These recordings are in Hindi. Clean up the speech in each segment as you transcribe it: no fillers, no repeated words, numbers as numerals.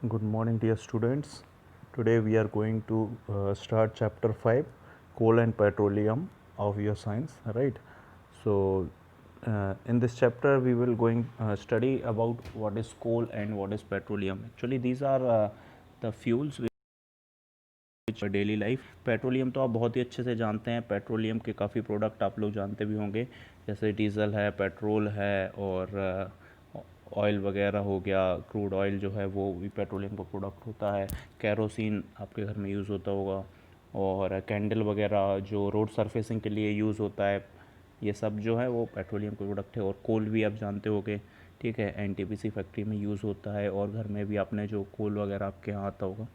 Good morning, dear students. Today we are going to start chapter 5, coal and petroleum of your science, right? So in this chapter we will going study about what is coal and what is petroleum. Actually these are the fuels which daily life. Petroleum तो आप बहुत ही अच्छे से जानते हैं. पेट्रोलियम के काफ़ी प्रोडक्ट आप लोग जानते भी होंगे, जैसे डीजल है, पेट्रोल है और ऑयल वगैरह हो गया. क्रूड ऑयल जो है वो भी पेट्रोलियम का प्रोडक्ट होता है. कैरोसिन आपके घर में यूज़ होता होगा, और कैंडल वगैरह जो रोड सरफेसिंग के लिए यूज़ होता है, ये सब जो है वो पेट्रोलियम का प्रोडक्ट है. और कोल भी आप जानते होंगे, ठीक है, एनटीपीसी फैक्ट्री में यूज़ होता है, और घर में भी आपने जो कोल वगैरह आपके यहाँ आता होगा,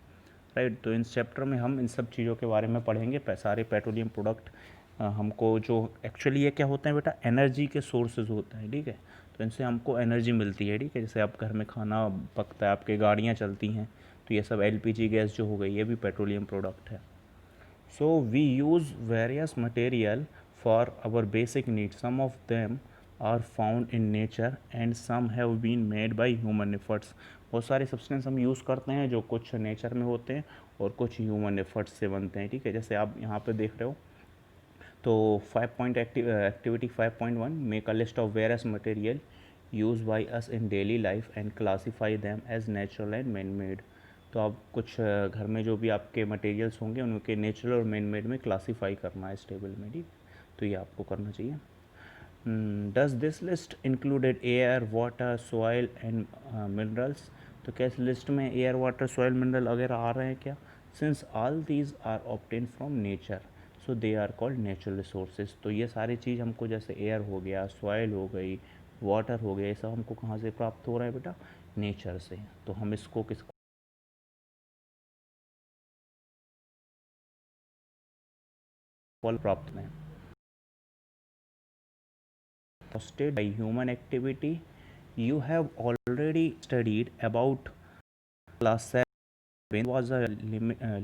राइट. तो इस चैप्टर में हम इन सब चीज़ों के बारे में पढ़ेंगे. सारे पेट्रोलियम प्रोडक्ट हमको जो एक्चुअली ये क्या होते हैं बेटा, एनर्जी के सोर्सेज होते हैं, ठीक है. तो इनसे हमको एनर्जी मिलती है, ठीक है. जैसे आप घर में खाना पकता है, आपके गाड़ियाँ चलती हैं, तो ये सब एलपीजी गैस जो हो गई, ये भी पेट्रोलियम प्रोडक्ट है. So we use various material for our basic needs. Some of them are found in nature and some have been made by human efforts. बहुत सारे सब्सटेंस हम यूज़ करते हैं जो कुछ नेचर में होते हैं और कुछ ह्यूमन एफर्ट्स से बनते हैं, ठीक है. जैसे आप यहाँ पे देख रहे हो, तो 5 point activity 5.1, make a list of various material use by us in daily life and classify them as natural and man made. तो आप कुछ घर में जो भी आपके मटेरियल्स होंगे उनके नेचुरल और मैन मेड में क्लासीफाई करना है इस टेबल में, ठीक. तो ये आपको करना चाहिए. Does this list included air, water, soil and minerals. तो क्या इस लिस्ट में एयर, वाटर, सॉइल, मिनरल वगैरह आ रहे हैं क्या? Since all these are obtain from nature, so they are called natural resources. तो ये सारी चीज़ हमको, जैसे एयर हो गया, सॉइल हो गई, वाटर हो गया, ये सब हमको कहाँ से प्राप्त हो रहा है बेटा? नेचर से. तो हम इसको किसको प्राप्त में caused by human activity. You have already studied about class 7 was a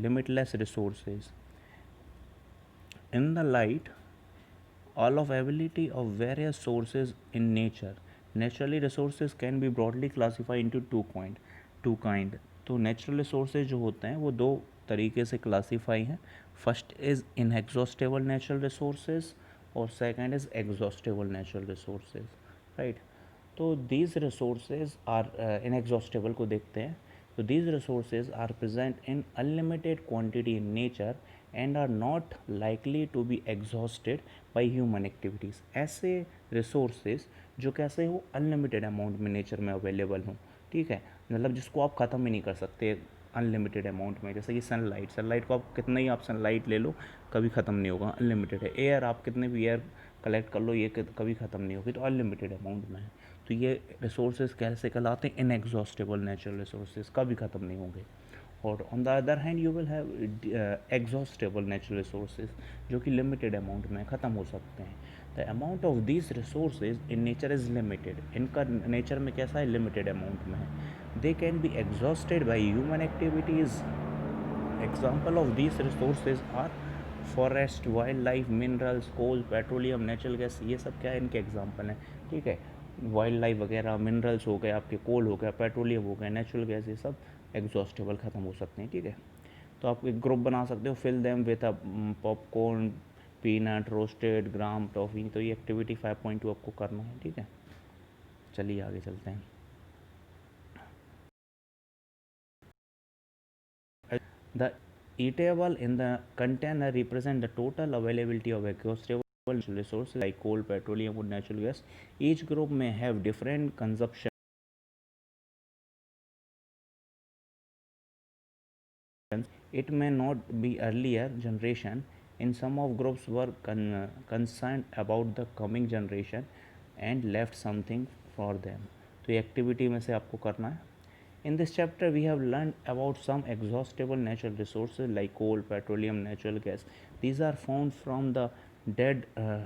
limitless resources. In the light all of ability of various sources in nature, naturally resources can be broadly classified into two kind. तो नेचुरल रिसोर्सेज जो होते हैं वो दो तरीके से क्लासीफाई हैं. First is inexhaustible natural resources और second is exhaustible natural resources, right. तो दीज रिसोर्सेज आर इनएग्जॉस्टेबल को देखते हैं. तो these resources are present in unlimited quantity in nature and are not likely to be exhausted by human activities. ऐसे रिसोर्सेज जो कैसे हो, अनलिमिटेड अमाउंट में नेचर में अवेलेबल हों, ठीक है. मतलब जिसको आप ख़त्म ही नहीं कर सकते अनलिमिटेड अमाउंट में. जैसे कि सनलाइट को आप कितना ही आप सनलाइट ले लो, कभी ख़त्म नहीं होगा, अनलिमिटेड है. एयर आप कितने भी एयर कलेक्ट कर लो, ये कभी ख़त्म नहीं होगी, तो अनलिमिटेड अमाउंट में है. तो ये रिसोर्सेज कैसे कहलाते हैं? इनएग्जॉस्टेबल नेचुरल रिसोर्सेज, कभी ख़त्म नहीं होंगे. और on the other hand you will have exhaustible natural resources, जो कि लिमिटेड अमाउंट में ख़त्म हो सकते हैं. The amount of these resources in nature is limited. इनका नेचर में कैसा है? लिमिटेड अमाउंट में है. They can be exhausted by human activities. Example of these resources are forest, wild life, minerals, coal, petroleum, natural gas. ये सब क्या है? इनके एग्जाम्पल हैं, ठीक है. वाइल्ड लाइफ वगैरह, मिनरल्स हो गए आपके, कोल हो गया, पेट्रोलियम हो गया, नेचुरल गैस, ये सब एग्जॉस्टेबल ख़त्म हो सकते हैं, ठीक है. तो आप एक ग्रुप बना सकते हो, fill them with a popcorn, peanut, roasted, gram, toffee. तो ये एक्टिविटी 5.2 आपको करना है, ठीक है. चलिए आगे चलते हैं. The eatable in the container represent the total availability of exhaustible resources like coal, petroleum, or natural gas. Each group may have different consumption. It may not be earlier generation. In some of groups were concerned about the coming generation and left something for them. तो ये एक्टिविटी में से आपको करना है. In this chapter, we have learned about some exhaustible natural resources like coal, petroleum, natural gas. These are found dead, uh,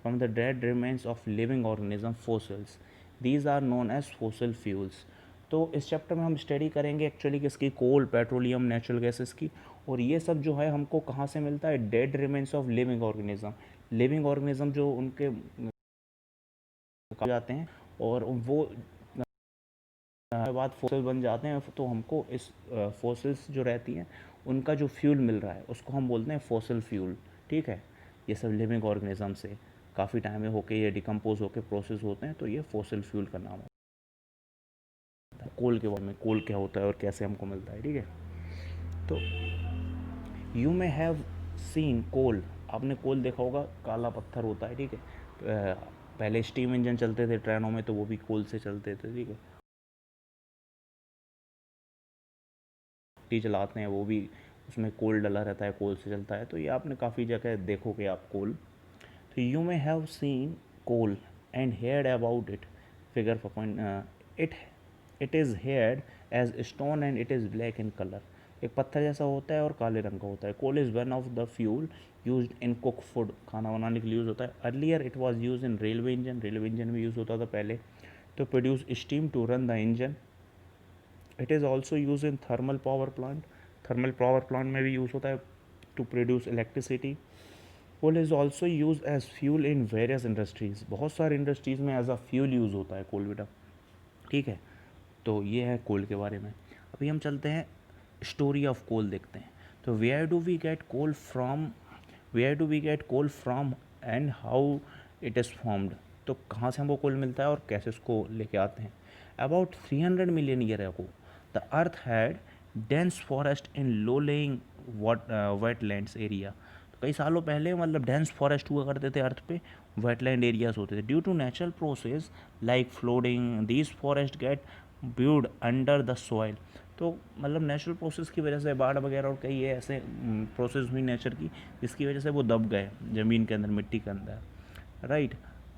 from the dead remains of living organism, fossils. These are known as fossil fuels. तो इस चैप्टर में हम स्टडी करेंगे एक्चुअली किसकी? कोल, पेट्रोलियम, नेचुरल गैसेस की. और ये सब जो है हमको कहाँ से मिलता है? Dead remains of living organism. Living organism जो उनके जाते हैं और वो बाद फॉसिल बन जाते हैं, तो हमको इस फॉसिल्स जो रहती हैं उनका जो फ्यूल मिल रहा है उसको हम बोलते हैं फॉसिल फ्यूल, ठीक है। ये सब लिविंग ऑर्गेनिज्म से काफ़ी टाइम में होके ये डिकम्पोज होके प्रोसेस होते हैं, तो ये फॉसिल फ्यूल का नाम होता है। कोल के बारे में, कोल क्या होता है और कैसे हमको मिलता है, ठीक है। तो यू मे हैव सीन कोल, आपने कोल देखा होगा, काला पत्थर होता है, ठीक है। पहले स्टीम इंजन चलते थे ट्रेनों में, तो वो भी कोल से चलते थे, ठीक है। टी चलाते हैं वो भी उसमें कोल डला रहता है, कोल से चलता है, तो ये आपने काफ़ी जगह देखोगे आप कोल। तो you may have seen coal and heard about it, figure for point it it is heard as stone and it is black in colour. एक पत्थर जैसा होता है और काले रंग का होता है। Coal is one of the fuel use in cook food, खाना बनाने के लिए यूज़ होता है। Earlier it was use in railway engine, railway engine में यूज़ होता था पहले, तो produce steam to run the engine. It is also use in thermal power plant, thermal power plant में भी यूज़ होता है to produce electricity. Coal is also use as fuel in various industries, बहुत सारी इंडस्ट्रीज़ में एज अ फ्यूल यूज़ होता है कोल बेटा, ठीक है। तो ये है कोल के बारे में। अभी हम चलते हैं स्टोरी ऑफ कोल देखते हैं। तो where do we get coal from, where do we get coal from and how it is formed, तो कहाँ से हमको कोल मिलता है और कैसे उसको लेके आते हैं। About 300 million year ago the earth had dense forest in low laying wetlands area. तो कई सालों पहले मतलब डेंस फॉरेस्ट हुआ करते थे अर्थ पे, वेटलैंड एरियाज होते थे। Due to natural process like flooding these forest get buried under the soil. तो मतलब नेचुरल प्रोसेस की वजह से बाढ़ वगैरह और कई ऐसे प्रोसेस हुई नेचर की जिसकी वजह से वो दब गए ज़मीन के अंदर, मिट्टी के अंदर, राइट।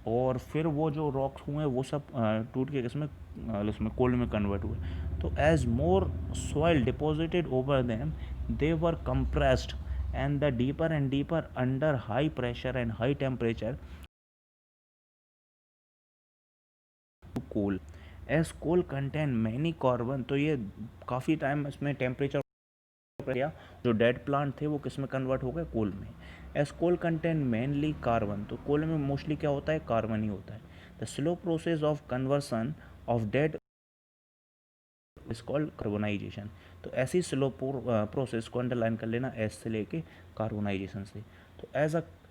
और फिर वो जो रॉक्स हुए वो सब टूट के इसमें उसमें कोल में कन्वर्ट हुए। तो as more soil deposited over them they were compressed and the deeper and deeper under high pressure and high temperature coal. As coal contain many carbon, तो ये काफ़ी टाइम इसमें टेम्परेचर गया, जो डेड प्लांट थे वो किस में कन्वर्ट हो गए, कोल में। एज कोल कंटेन मेनली कार्बन, तो कोल में मोस्टली क्या होता है, कार्बन ही होता है। The slow process of conversion of dead is called carbonisation. तो ऐसी स्लो प्रोसेस को अंडरलाइन कर लेना, एस से लेके कार्बोनाइजेशन से। तो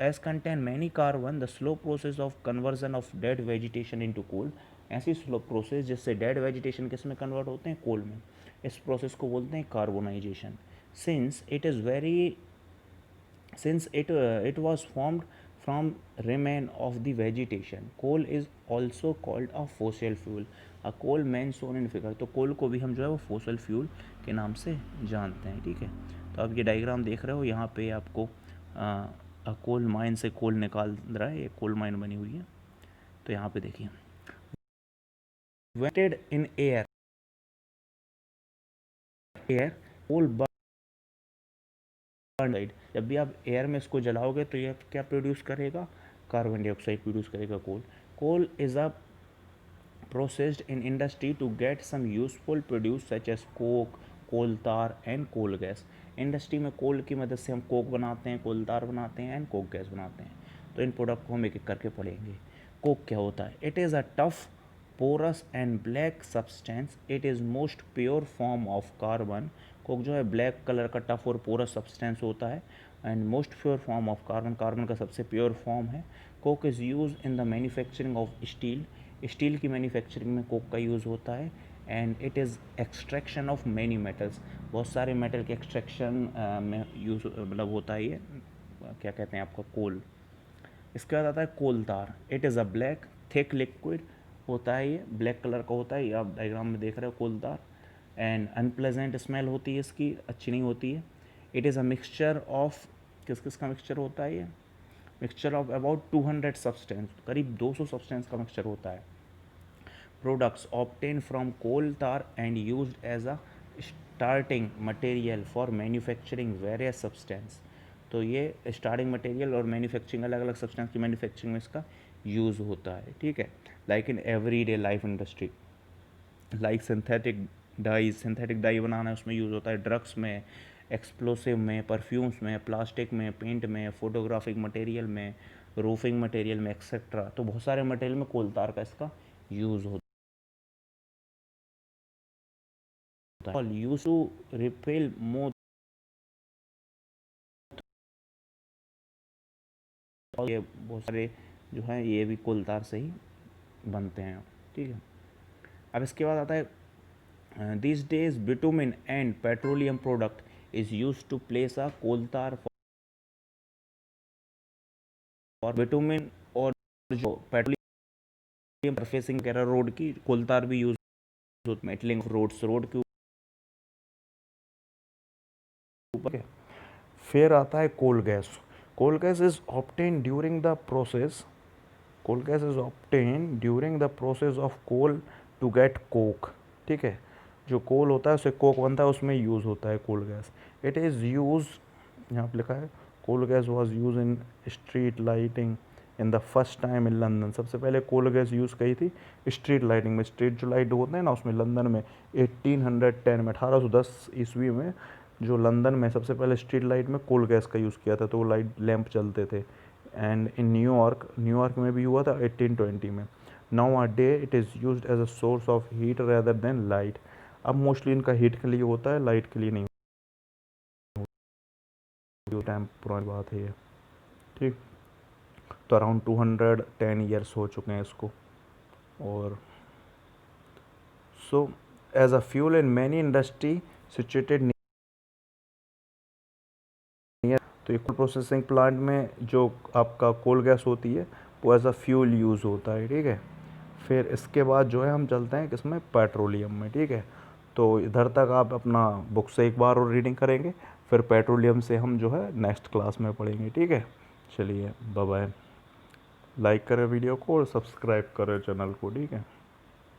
as contain many carbon the slow process of conversion of dead vegetation into coal, ऐसी स्लो प्रोसेस जिससे डेड वेजिटेशन किस में कन्वर्ट होते हैं, कोल में। इस प्रोसेस को बोलते हैं carbonisation. Since it is very since it was formed from remain of the vegetation, coal is also called a fossil fuel, a coal main shown in figure। तो कोल को भी हम जो है वो fossil fuel के नाम से जानते हैं, ठीक है। तो आप ये डायग्राम देख रहे हो, यहाँ पे आपको कोल माइन से कोल निकाल रहा है, ये कोल माइन बनी हुई है। तो यहाँ पे देखिए, weighted in air, air coal burn, जब भी आप एयर में इसको जलाओगे तो ये क्या प्रोड्यूस करेगा, कार्बन डाइऑक्साइड प्रोड्यूस करेगा coal. Coal is a processed in industry to get some useful produce such as coke, कोल तार एंड कोल गैस। इंडस्ट्री में कोल की मदद से हम कोक बनाते हैं, कोल तार बनाते हैं एंड कोक गैस बनाते हैं। तो इन प्रोडक्ट को हम एक एक करके पढ़ेंगे। कोक क्या होता है, it is a tough porous and black substance, it is most pure form of carbon. Coke जो है ब्लैक कलर का टफ और पोरस सब्सटेंस होता है and most pure form of carbon, carbon का सबसे प्योर फॉर्म है। Coke is use in the manufacturing of steel, steel की मैन्युफैक्चरिंग में कोक का यूज़ होता है। And it is extraction of many metals, बहुत सारे मेटल के एक्सट्रैक्शन में यूज़ मतलब होता है ये, क्या कहते हैं आपका, कोल। इसके बाद आता है कोल तार, it is a black thick liquid होता है, ये ब्लैक कलर का होता है, ये आप डायग्राम में देख रहे हो कोल तार। एंड अनप्लेजेंट स्मेल होती है इसकी, अच्छी नहीं होती है। It is a mixture of, किस किस का मिक्सचर होता है ये, मिक्सचर ऑफ अबाउट 200 सब्सटेंस, करीब 200 सब्सटेंस का मिक्सचर होता है। प्रोडक्ट्स ऑब्टेन फ्रॉम कोल तार and used as a starting material for manufacturing various substance. तो ये स्टार्टिंग मटेरियल और मैन्युफैक्चरिंग, अलग अलग सब्सटेंस की मैन्युफैक्चरिंग में इसका यूज़ होता है, ठीक है। Like in every day life industry, like synthetic dyes, synthetic dye बनाना है उसमें यूज़ होता है, ड्रग्स में, एक्सप्लोसिव में, परफ्यूम्स में, प्लास्टिक में, पेंट में, फोटोग्राफिक मटेरियल में, रूफिंग मटेरियल में एक्सेट्रा। तो बहुत सारे मटेरियल में कोल तार का इसका यूज़ होता है। है। यूज टू रिपेल मोर, और ये बहुत सारे जो है ये भी कोल तार से ही बनते हैं, ठीक है। अब इसके बाद आता है this days bitumen and petroleum product is use to place a coal tar for bitumen, और जो पेट्रोलियम सरफेसिंग वगैरह रोड की कोल तार भी यूज होती है मेटलिंग रोड्स, रोड के ऊपर। फिर आता है कोल gas. Coal gas is obtain during the process, coal gas is obtain during the process of coal to get Coke, ठीक है। जो कोल होता है उससे कोक बनता है, उसमें यूज़ होता है कोल गैस। इट इज़ यूज, यहाँ पे लिखा है कोल gas was use in street lighting in the first time in London. सबसे पहले कोल गैस यूज़ करी थी स्ट्रीट लाइटिंग में। स्ट्रीट जो लाइट होते हैं ना उसमें लंदन में 1810 में, 1810 ईस्वी में जो लंदन में सबसे पहले स्ट्रीट लाइट में कोल गैस का यूज़ किया था, तो वो लाइट लैंप चलते थे। एंड इन न्यूयॉर्क में भी हुआ था 1820 में। Now a day it is used as a source of heat rather than light. अब मोस्टली इनका हीट के लिए होता है, लाइट के लिए नहीं। टाइम पुरानी बात है ये, ठीक। तो अराउंड 210 ईयर्स हो चुके हैं इसको। और so as a fuel in many industry situated near, तो एक प्रोसेसिंग प्लांट में जो आपका कोल गैस होती है वो एज अ फ्यूल यूज़ होता है, ठीक है। फिर इसके बाद जो है हम चलते हैं किसमें, पेट्रोलियम में, ठीक है। तो इधर तक आप अपना बुक से एक बार और रीडिंग करेंगे, फिर पेट्रोलियम से हम जो है नेक्स्ट क्लास में पढ़ेंगे, ठीक है। चलिए बाय बाय। लाइक करें वीडियो को और सब्सक्राइब करें चैनल को, ठीक है।